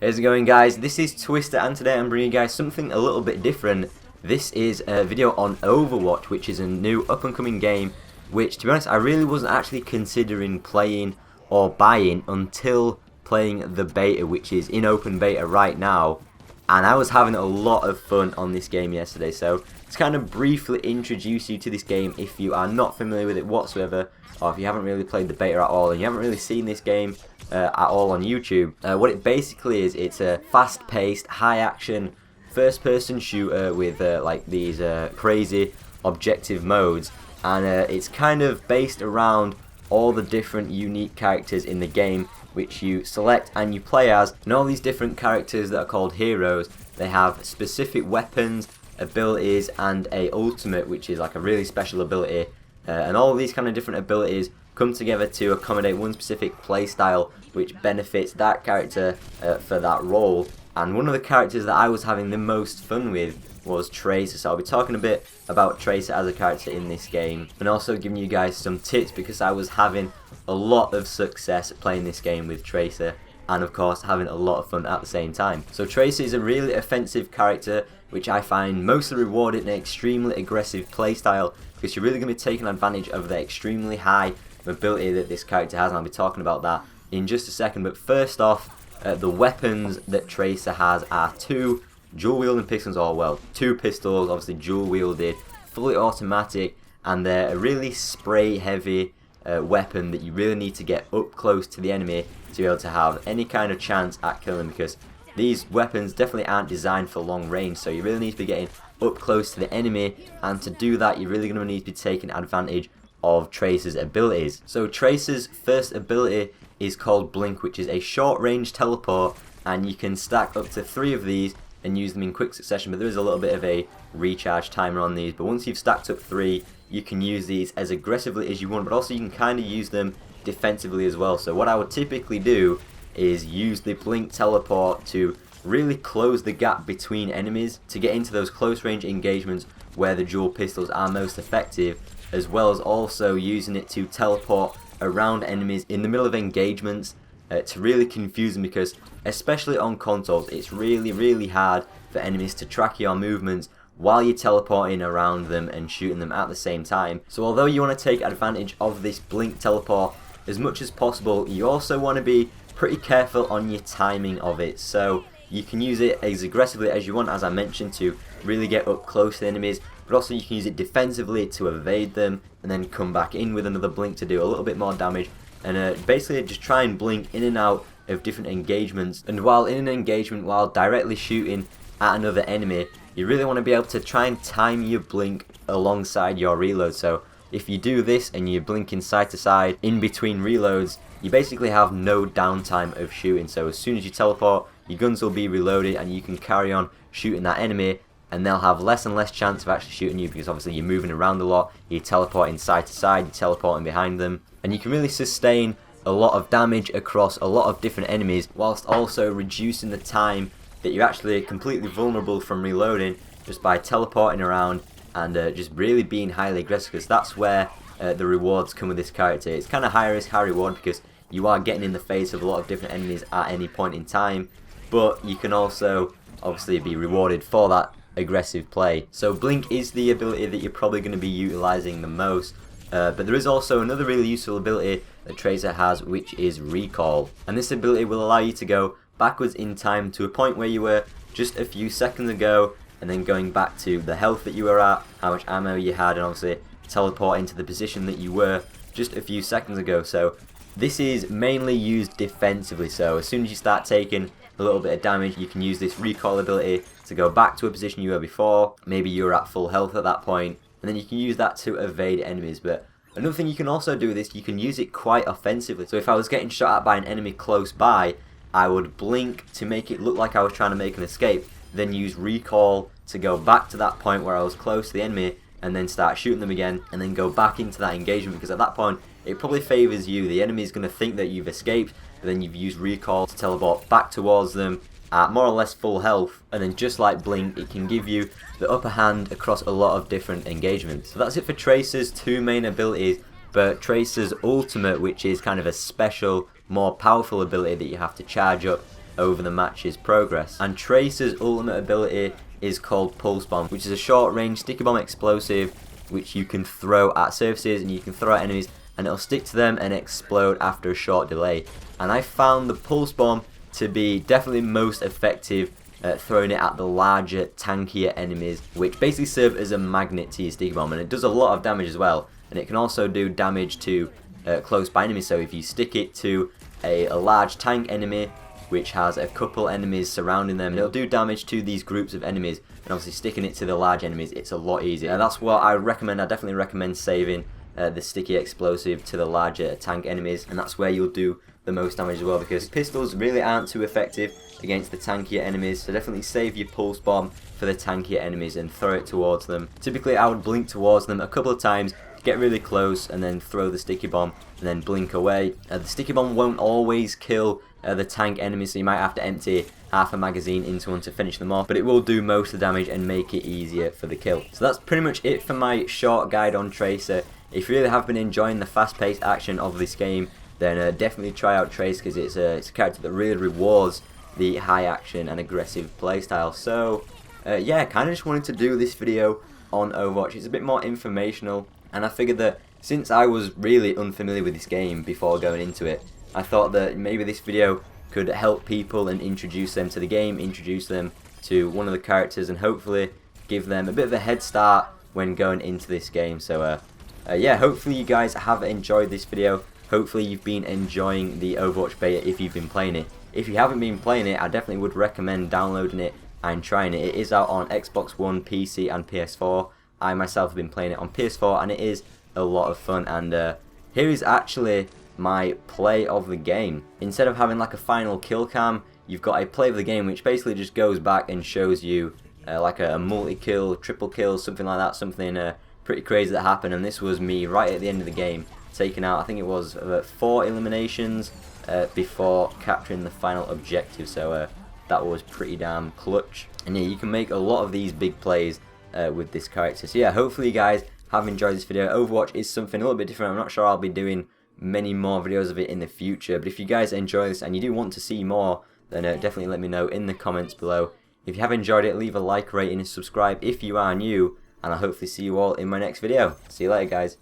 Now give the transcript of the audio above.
How's it going, guys? This is Twister, and today I'm bringing you guys something a little bit different. This is a video on Overwatch, which is a new up-and-coming game, which, to be honest, I really wasn't actually considering playing or buying until playing the beta, which is in open beta right now. And I was having a lot of fun on this game yesterday, so to kind of briefly introduce you to this game if you are not familiar with it whatsoever, or if you haven't really played the beta at all and you haven't really seen this game at all on YouTube. What it basically is, it's a fast-paced, high-action, first-person shooter with like these crazy objective modes, and it's kind of based around all the different unique characters in the game which you select and you play as. And all these different characters that are called heroes, they have specific weapons, abilities, and a ultimate, which is like a really special ability. And all of these kind of different abilities come together to accommodate one specific playstyle which benefits that character for that role. And one of the characters that I was having the most fun with was TRACER, so I'll be talking a bit about TRACER as a character in this game, and also giving you guys some tips because I was having a lot of success playing this game with TRACER, and of course having a lot of fun at the same time. So TRACER is a really offensive character which I find mostly rewarded in an extremely aggressive playstyle, because you're really going to be taking advantage of the extremely high mobility that this character has, and I'll be talking about that in just a second. But first off, the weapons that TRACER has are two dual wielding pistols, or well, two pistols, obviously dual wielded, fully automatic, and they're a really spray heavy weapon that you really need to get up close to the enemy to be able to have any kind of chance at killing them, because these weapons definitely aren't designed for long range, so you really need to be getting up close to the enemy, and to do that you're really going to need to be taking advantage of TRACER's abilities. So TRACER's first ability is called Blink, which is a short range teleport, and you can stack up to 3 of these and use them in quick succession, but there is a little bit of a recharge timer on these. But once you've stacked up 3, you can use these as aggressively as you want, but also you can kind of use them defensively as well. So what I would typically do is use the Blink teleport to really close the gap between enemies to get into those close range engagements where the dual pistols are most effective, as well as also using it to teleport around enemies in the middle of engagements to really confuse them, because especially on consoles it's really hard for enemies to track your movements while you're teleporting around them and shooting them at the same time. So although you want to take advantage of this Blink teleport as much as possible, you also want to be pretty careful on your timing of it. So you can use it as aggressively as you want, as I mentioned, to really get up close to the enemies, but also you can use it defensively to evade them and then come back in with another Blink to do a little bit more damage, and basically just try and blink in and out of different engagements. And while in an engagement, while directly shooting at another enemy, you really want to be able to try and time your blink alongside your reload. So if you do this and you're blinking side to side in between reloads, you basically have no downtime of shooting. So as soon as you teleport, your guns will be reloaded and you can carry on shooting that enemy, and they'll have less and less chance of actually shooting you, because obviously you're moving around a lot, you're teleporting side to side, you're teleporting behind them, and you can really sustain a lot of damage across a lot of different enemies, whilst also reducing the time that you're actually completely vulnerable from reloading just by teleporting around and just really being highly aggressive, because that's where the rewards come with this character. It's kind of high risk, high reward, because you are getting in the face of a lot of different enemies at any point in time, but you can also obviously be rewarded for that aggressive play. So Blink is the ability that you're probably going to be utilizing the most, but there is also another really useful ability that TRACER has, which is Recall, and this ability will allow you to go backwards in time to a point where you were just a few seconds ago, and then going back to the health that you were at, how much ammo you had, and obviously teleport into the position that you were just a few seconds ago. So this is mainly used defensively, so as soon as you start taking a little bit of damage, you can use this Recall ability to go back to a position you were before. Maybe you were at full health at that point, and then you can use that to evade enemies. But another thing you can also do with this, you can use it quite offensively. So if I was getting shot at by an enemy close by, I would blink to make it look like I was trying to make an escape, then use Recall to go back to that point where I was close to the enemy, and then start shooting them again, and then go back into that engagement, because at that point it probably favours you. The enemy is going to think that you've escaped, and then you've used Recall to teleport back towards them at more or less full health, and then just like Blink, it can give you the upper hand across a lot of different engagements. So that's it for TRACER's 2 main abilities, but TRACER's ultimate, which is kind of a special, more powerful ability that you have to charge up over the match's progress. And Tracer's ultimate ability is called Pulse Bomb, which is a short range sticky bomb explosive which you can throw at surfaces and you can throw at enemies, and it'll stick to them and explode after a short delay. And I found the Pulse Bomb to be definitely most effective throwing it at the larger, tankier enemies, which basically serve as a magnet to your sticky bomb, and it does a lot of damage as well. And it can also do damage to close by enemies, so if you stick it to a large tank enemy which has a couple enemies surrounding them, and it'll do damage to these groups of enemies, and obviously sticking it to the large enemies, it's a lot easier. And that's what I recommend. I definitely recommend saving the sticky explosive to the larger tank enemies, and that's where you'll do the most damage as well, because pistols really aren't too effective against the tankier enemies, so definitely save your Pulse Bomb for the tankier enemies and throw it towards them. Typically I would blink towards them a couple of times, get really close, and then throw the sticky bomb and then blink away. The sticky bomb won't always kill the tank enemies, so you might have to empty half a magazine into one to finish them off, but it will do most of the damage and make it easier for the kill. So that's pretty much it for my short guide on Tracer. If you really have been enjoying the fast-paced action of this game, then definitely try out Tracer, because it's a character that really rewards the high action and aggressive playstyle. So yeah, kind of just wanted to do this video on Overwatch. It's a bit more informational, and I figured that since I was really unfamiliar with this game before going into it, I thought that maybe this video could help people and introduce them to the game, introduce them to one of the characters, and hopefully give them a bit of a head start when going into this game. So yeah, hopefully you guys have enjoyed this video. Hopefully you've been enjoying the Overwatch beta if you've been playing it. If you haven't been playing it, I definitely would recommend downloading it and trying it. It is out on Xbox One, PC and PS4. I myself have been playing it on PS4 and it is a lot of fun. And here is actually my play of the game. Instead of having like a final kill cam, you've got a play of the game which basically just goes back and shows you like a multi-kill, triple kill, something like that, something pretty crazy that happened. And this was me right at the end of the game, taking out, I think it was 4 eliminations before capturing the final objective. So that was pretty damn clutch. And yeah, you can make a lot of these big plays with this character. So yeah, hopefully you guys have enjoyed this video. Overwatch is something a little bit different. I'm not sure I'll be doing many more videos of it in the future, but if you guys enjoy this and you do want to see more, then definitely let me know in the comments below. If you have enjoyed it, leave a like, rating and subscribe if you are new, and I'll hopefully see you all in my next video. See you later, guys.